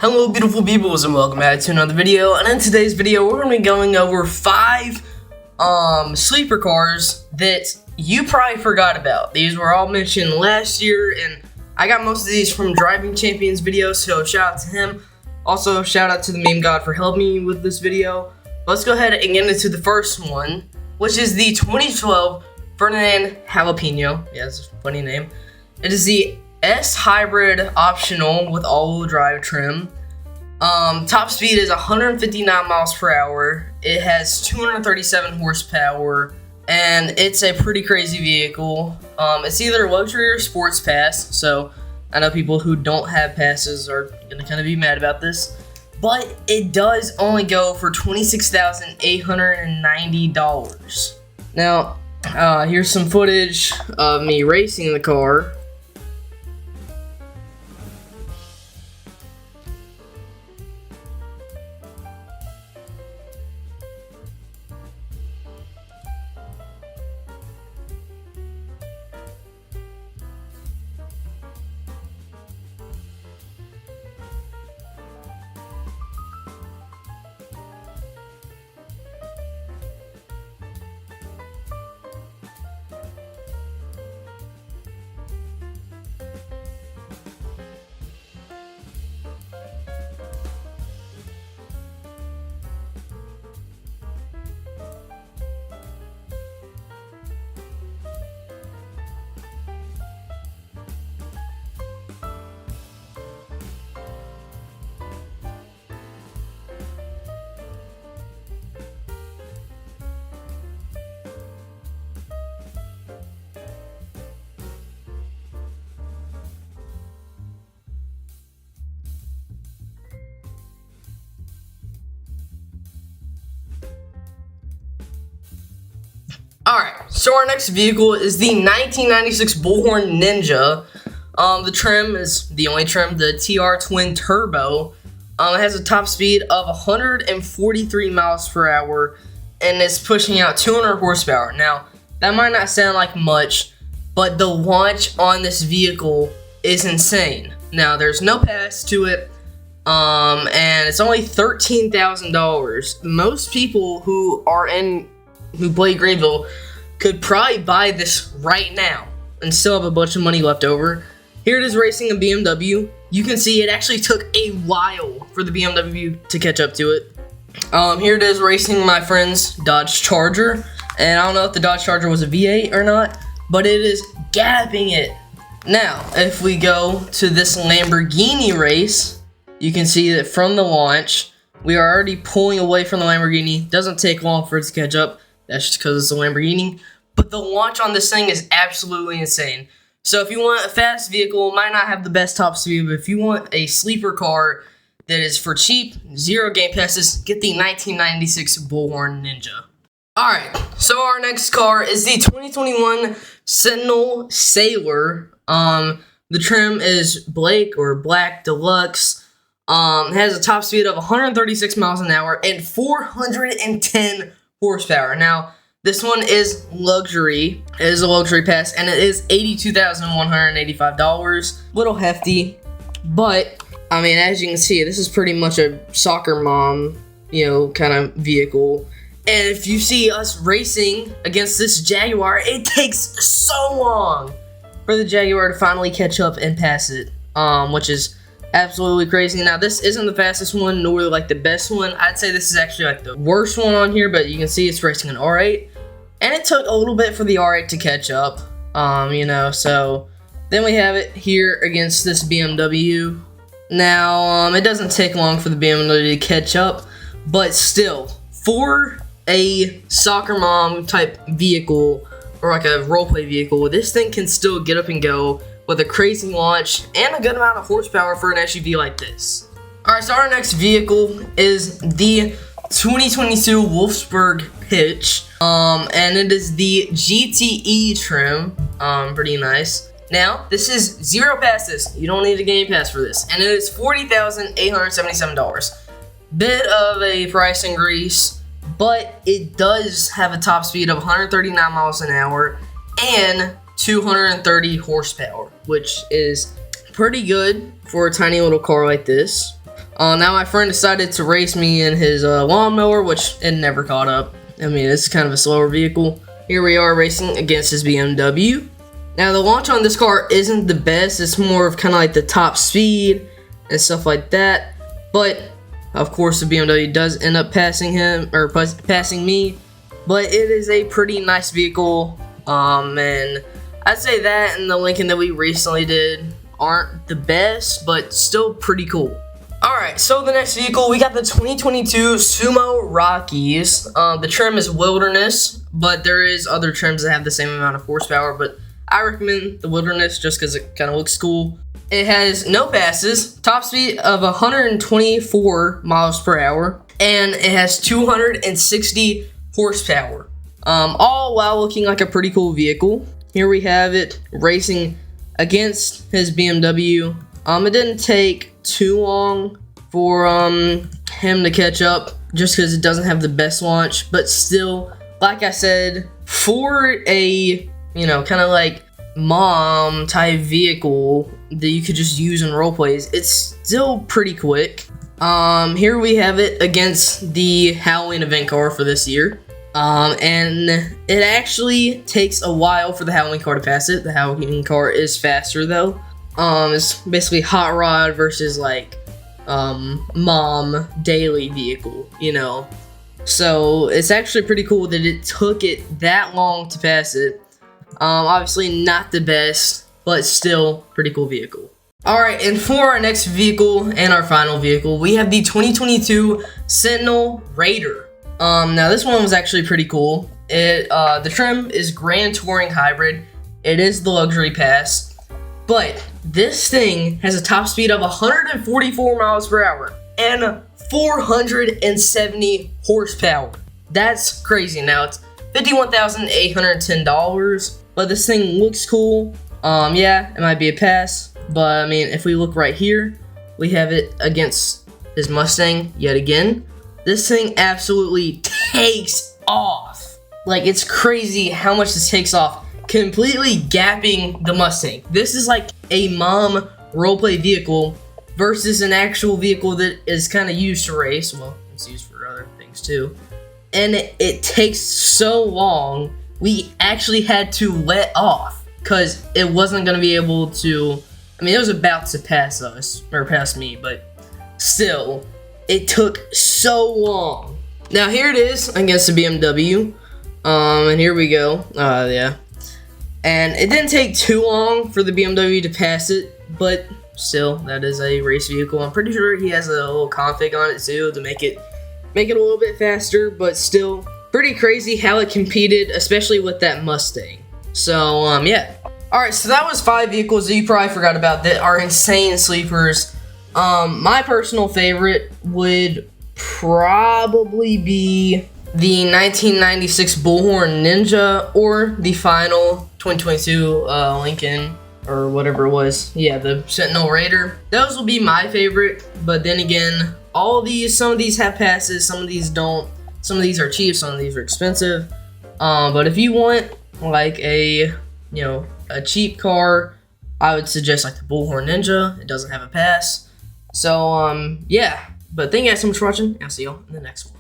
Hello beautiful peoples and welcome back to another video, and in today's video we're going to be going over 5 sleeper cars that you probably forgot about. These were all mentioned last year and I got most of these from Driving Champions video, so shout out to him. Also shout out to the meme god for helping me with this video. Let's go ahead and get into the first one, which is the 2012 Ferdinand Jalapeno. Yeah, that's a funny name. It is the S hybrid optional with all-wheel drive trim. Top speed is 159 miles per hour. It has 237 horsepower, and it's a pretty crazy vehicle. It's either luxury or sports pass, so I know people who don't have passes are gonna kind of be mad about this, but it does only go for $26,890. Now, here's some footage of me racing the car. Alright, so our next vehicle is the 1996 Bullhorn Ninja. The trim is the only trim, the TR Twin Turbo. It has a top speed of 143 miles per hour and it's pushing out 200 horsepower. Now, that might not sound like much, but the launch on this vehicle is insane. Now, there's no pass to it, and it's only $13,000. Most people who play Greenville could probably buy this right now and still have a bunch of money left over. Here it is racing a BMW. You can see it actually took a while for the BMW to catch up to it. Here it is racing my friend's Dodge Charger, and I don't know if the Dodge Charger was a V8 or not, but it is gapping it. Now, if we go to this Lamborghini race, you can see that from the launch, we are already pulling away from the Lamborghini. Doesn't take long for it to catch up. That's just because it's a Lamborghini. But the launch on this thing is absolutely insane. So if you want a fast vehicle, it might not have the best top speed, but if you want a sleeper car that is for cheap, 0 game passes, get the 1996 Bullhorn Ninja. Alright, so our next car is the 2021 Sentinel Sailor. The trim is Black Deluxe. It has a top speed of 136 miles an hour and 410 horsepower. Now, this one is luxury. It is a luxury pass, and it is $82,185. Little hefty, but I mean, as you can see, this is pretty much a soccer mom, kind of vehicle. And if you see us racing against this Jaguar, it takes so long for the Jaguar to finally catch up and pass it, which is absolutely crazy. Now, this isn't the fastest one, nor like the best one. I'd say this is actually like the worst one on here, but you can see it's racing an R8, and it took a little bit for the R8 to catch up, so then we have it here against this BMW. Now, it doesn't take long for the BMW to catch up, but still, for a soccer mom type vehicle, or like a roleplay vehicle, this thing can still get up and go with a crazy launch and a good amount of horsepower for an SUV like this. Alright, so our next vehicle is the 2022 Wolfsburg Pitch, and it is the GTE trim, pretty nice. Now, this is 0 passes, you don't need a game pass for this, and it is $40,877. Bit of a price increase, but it does have a top speed of 139 miles an hour and 230 horsepower, which is pretty good for a tiny little car like this. Now my friend decided to race me in his lawnmower, which it never caught up. I mean, it's kind of a slower vehicle. Here we are racing against his BMW. Now the launch on this car isn't the best. It's more of kind of like the top speed and stuff like that. But of course the BMW does end up passing him, or passing me. But it is a pretty nice vehicle. And I'd say that and the Lincoln that we recently did aren't the best, but still pretty cool. Alright, so the next vehicle, we got the 2022 Sumo Rockies. The trim is Wilderness, but there is other trims that have the same amount of horsepower, but I recommend the Wilderness just because it kind of looks cool. It has no passes, top speed of 124 miles per hour, and it has 260 horsepower. All while looking like a pretty cool vehicle. Here we have it racing against his BMW. It didn't take too long for him to catch up, just because it doesn't have the best launch, but still, like I said, for a kind of like mom type vehicle that you could just use in role plays, it's still pretty quick. Here we have it against the Halloween event car for this year. And it actually takes a while for the Halloween car to pass it. The Halloween car is faster though. It's basically hot rod versus like mom daily vehicle, So it's actually pretty cool that it took it that long to pass it. Obviously not the best, but still pretty cool vehicle. Alright, and for our next vehicle and our final vehicle, we have the 2022 Sentinel Raider. Now this one was actually pretty cool. The trim is Grand Touring Hybrid. It is the luxury pass, but this thing has a top speed of 144 miles per hour and 470 horsepower. That's crazy. Now it's $51,810, but this thing looks cool. Yeah, it might be a pass, but I mean, if we look right here, we have it against his Mustang yet again. This thing absolutely takes off. Like, it's crazy how much this takes off, completely gapping the Mustang. This is like a mom roleplay vehicle versus an actual vehicle that is kind of used to race. Well, it's used for other things too. And it takes so long, we actually had to let off because it wasn't going to be able to, I mean, it was about to pass us, or pass me, but still, it took so long. Now here it is against the BMW, and here we go, yeah. And it didn't take too long for the BMW to pass it, but still, that is a race vehicle. I'm pretty sure he has a little config on it too to make it a little bit faster, but still pretty crazy how it competed, especially with that Mustang. So, yeah. Alright, so that was 5 vehicles that you probably forgot about that are insane sleepers. My personal favorite would probably be the 1996 Bullhorn Ninja or the final 2022 Lincoln or whatever it was. Yeah, the Sentinel Raider. Those will be my favorite, but then again, some of these have passes, some of these don't. Some of these are cheap, some of these are expensive. But if you want like a cheap car, I would suggest like the Bullhorn Ninja. It doesn't have a pass. So yeah. But thank you guys so much for watching. I'll see y'all in the next one.